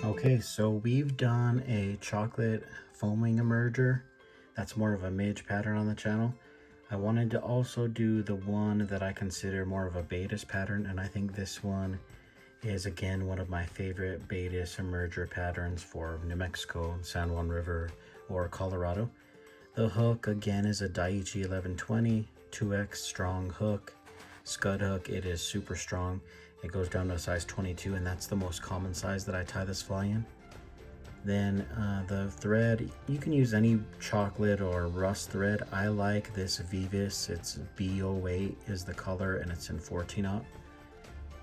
Okay, so we've done a chocolate foaming emerger. That's more of a midge pattern on the channel. I wanted to also do the one that I consider more of a Baetis pattern, and I think this one is again one of my favorite Baetis emerger patterns for New Mexico, San Juan River, or Colorado. The hook again is a Daiichi 1120 2x strong hook, scud hook. It is super strong. It goes down to a size 22, and that's the most common size that I tie this fly in. Then the thread, you can use any chocolate or rust thread. I like this Vivis. It's B08 is the color, and it's in 14-aught.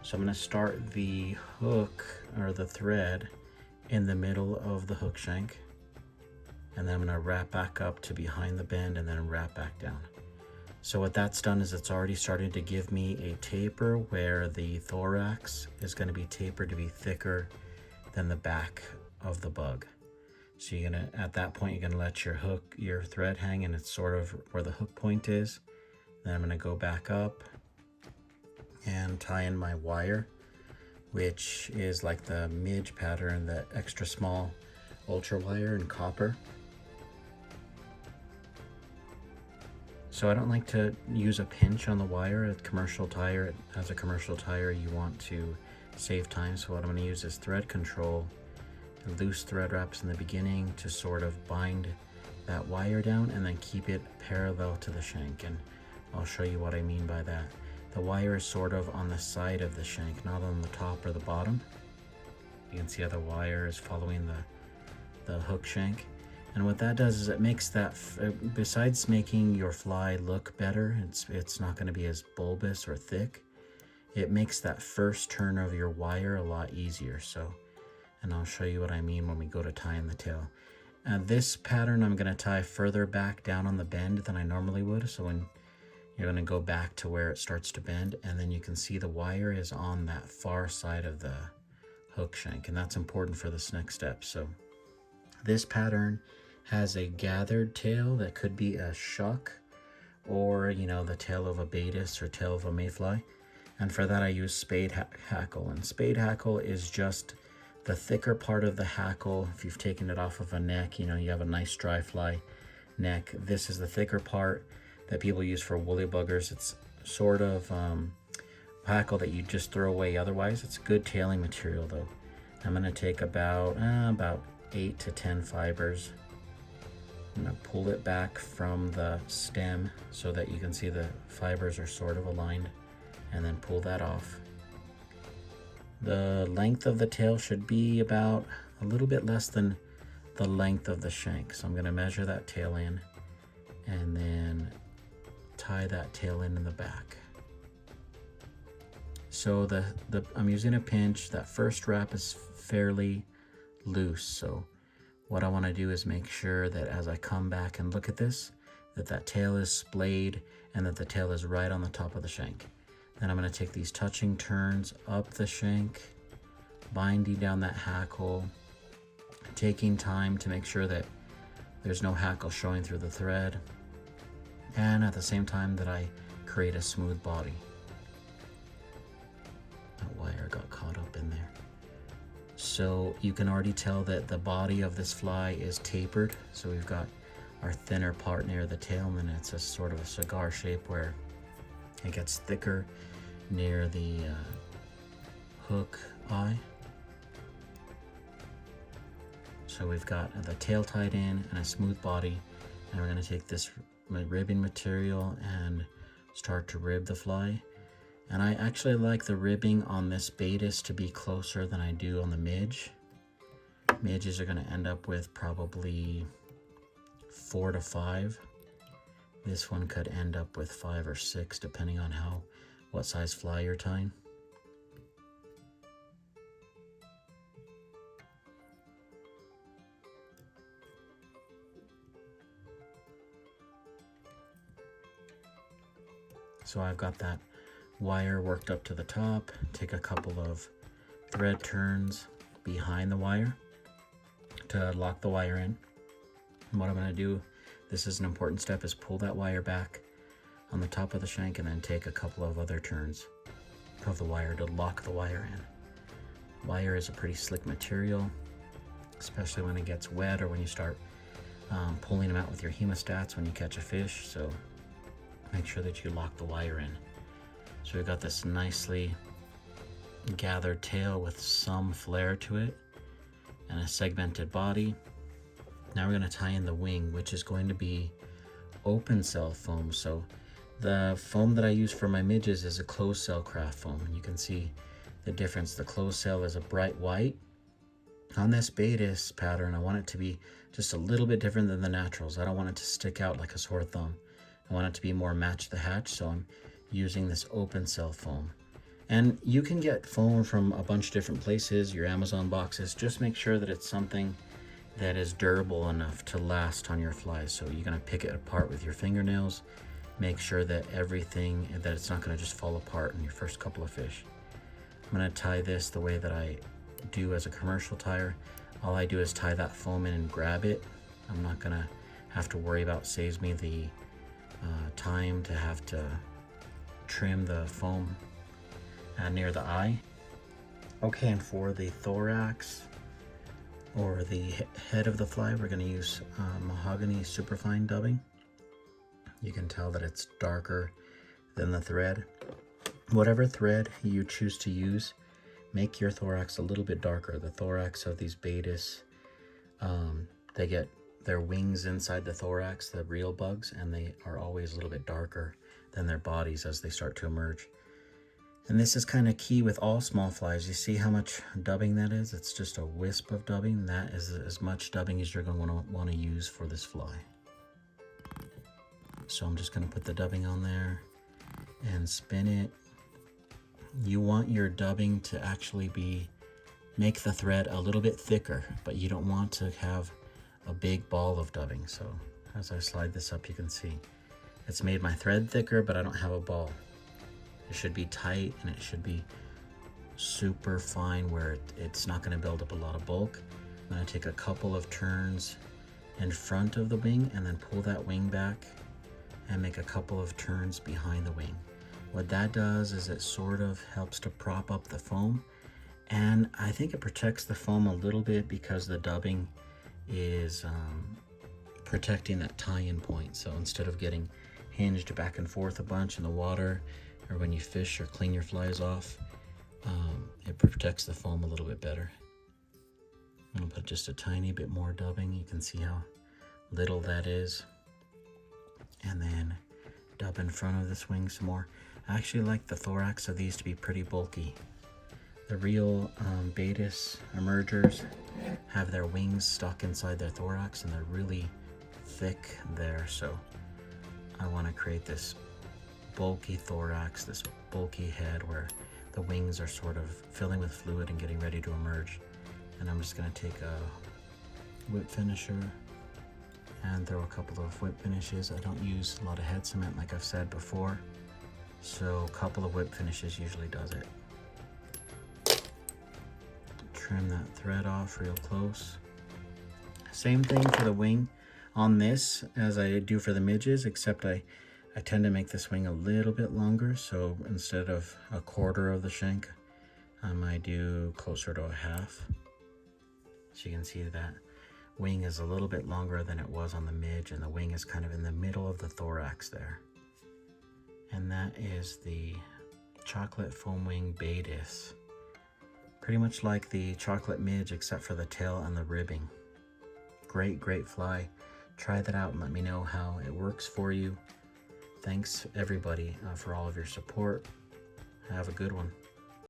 So I'm going to start the hook or the thread in the middle of the hook shank, and then I'm going to wrap back up to behind the bend and then wrap back down. So what that's done is it's already starting to give me a taper where the thorax is going to be tapered to be thicker than the back of the bug. So you're gonna, at that point, you're gonna let your thread hang, and it's sort of where the hook point is. Then I'm gonna go back up and tie in my wire, which is like the midge pattern, the extra small ultra wire in copper. So I don't like to use a pinch on the wire. A commercial tire, as a commercial tire, you want to save time. So what I'm going to use is thread control, loose thread wraps in the beginning to sort of bind that wire down, and then keep it parallel to the shank. And I'll show you what I mean by that. The wire is sort of on the side of the shank, not on the top or the bottom. You can see how the wire is following the hook shank. And what that does is it makes that, besides making your fly look better, it's not going to be as bulbous or thick. It makes that first turn of your wire a lot easier. So, and I'll show you what I mean when we go to tying the tail. This pattern I'm going to tie further back down on the bend than I normally would. So when you're going to go back to where it starts to bend, and then you can see the wire is on that far side of the hook shank, and that's important for this next step. So this pattern has a gathered tail that could be a shuck, or the tail of a Baetis or tail of a Mayfly. And for that I use spade hackle, and spade hackle is just the thicker part of the hackle. If you've taken it off of a neck, you have a nice dry fly neck. This is the thicker part that people use for woolly buggers. It's sort of hackle that you just throw away otherwise. It's good tailing material though. I'm going to take about 8 to 10 fibers. I'm going to pull it back from the stem so that you can see the fibers are sort of aligned, and then pull that off. The length of the tail should be about a little bit less than the length of the shank. So I'm going to measure that tail in and then tie that tail in the back. So I'm using a pinch. That first wrap is fairly loose. So what I want to do is make sure that as I come back and look at this, that tail is splayed and that the tail is right on the top of the shank. Then I'm going to take these touching turns up the shank, binding down that hackle, taking time to make sure that there's no hackle showing through the thread, and at the same time that I create a smooth body. That wire got caught up in there. So you can already tell that the body of this fly is tapered. So we've got our thinner part near the tail, and then it's a sort of a cigar shape where it gets thicker near the hook eye. So we've got the tail tied in and a smooth body, and we're going to take this ribbing material and start to rib the fly. And I actually like the ribbing on this Baetis to be closer than I do on the midge. Midges are going to end up with probably 4 to 5. This one could end up with 5 or 6 depending on what size fly you're tying. So I've got that wire worked up to the top. Take a couple of thread turns behind the wire to lock the wire in. And what I'm going to do, this is an important step, is pull that wire back on the top of the shank and then take a couple of other turns of the wire to lock the wire in. Wire is a pretty slick material. especially when it gets wet or when you start pulling them out with your hemostats when you catch a fish. So make sure that you lock the wire in. So we've got this nicely gathered tail with some flare to it and a segmented body. Now we're going to tie in the wing, which is going to be open cell foam. So the foam that I use for my midges is a closed cell craft foam. You can see the difference. The closed cell is a bright white. On this Baetis pattern, I want it to be just a little bit different than the naturals. I don't want it to stick out like a sore thumb. I want it to be more match the hatch, so I'm using this open cell foam. And you can get foam from a bunch of different places, your Amazon boxes. Just make sure that it's something that is durable enough to last on your flies. So you're gonna pick it apart with your fingernails. Make sure that that it's not gonna just fall apart in your first couple of fish. I'm gonna tie this the way that I do as a commercial tire. All I do is tie that foam in and grab it. I'm not gonna have to worry about, saves me the time to have to trim the foam near the eye. Okay, and for the thorax or the head of the fly, we're gonna use mahogany superfine dubbing. You can tell that it's darker than the thread. Whatever thread you choose to use, make your thorax a little bit darker. The thorax of these Baetis, they get their wings inside the thorax, the real bugs, and they are always a little bit darker than their bodies as they start to emerge. And this is kind of key with all small flies. You see how much dubbing that is? It's just a wisp of dubbing. That is as much dubbing as you're going to want to use for this fly. So I'm just going to put the dubbing on there and spin it. You want your dubbing to actually make the thread a little bit thicker, but you don't want to have a big ball of dubbing. So as I slide this up, you can see it's made my thread thicker, but I don't have a ball. It should be tight and it should be super fine where it's not going to build up a lot of bulk. I'm going to take a couple of turns in front of the wing and then pull that wing back and make a couple of turns behind the wing. What that does is it sort of helps to prop up the foam, and I think it protects the foam a little bit because the dubbing is protecting that tie-in point. So instead of getting hinged back and forth a bunch in the water or when you fish or clean your flies off, it protects the foam a little bit better. I'm gonna put just a tiny bit more dubbing. You can see how little that is. And then dub in front of this wing some more. I actually like the thorax of these to be pretty bulky. The real Baetis emergers have their wings stuck inside their thorax and they're really thick there. So I want to create this bulky thorax, this bulky head where the wings are sort of filling with fluid and getting ready to emerge. And I'm just going to take a whip finisher and throw a couple of whip finishes. I don't use a lot of head cement like I've said before, so a couple of whip finishes usually does it. Trim that thread off real close. Same thing for the wing on this as I do for the midges, except I tend to make this wing a little bit longer. So instead of a quarter of the shank, I might do closer to a half. So you can see that wing is a little bit longer than it was on the midge, and the wing is kind of in the middle of the thorax there. And that is the chocolate foam wing Baetis. Pretty much like the chocolate midge except for the tail and the ribbing. Great fly. Try that out and let me know how it works for you. Thanks everybody for all of your support. Have a good one.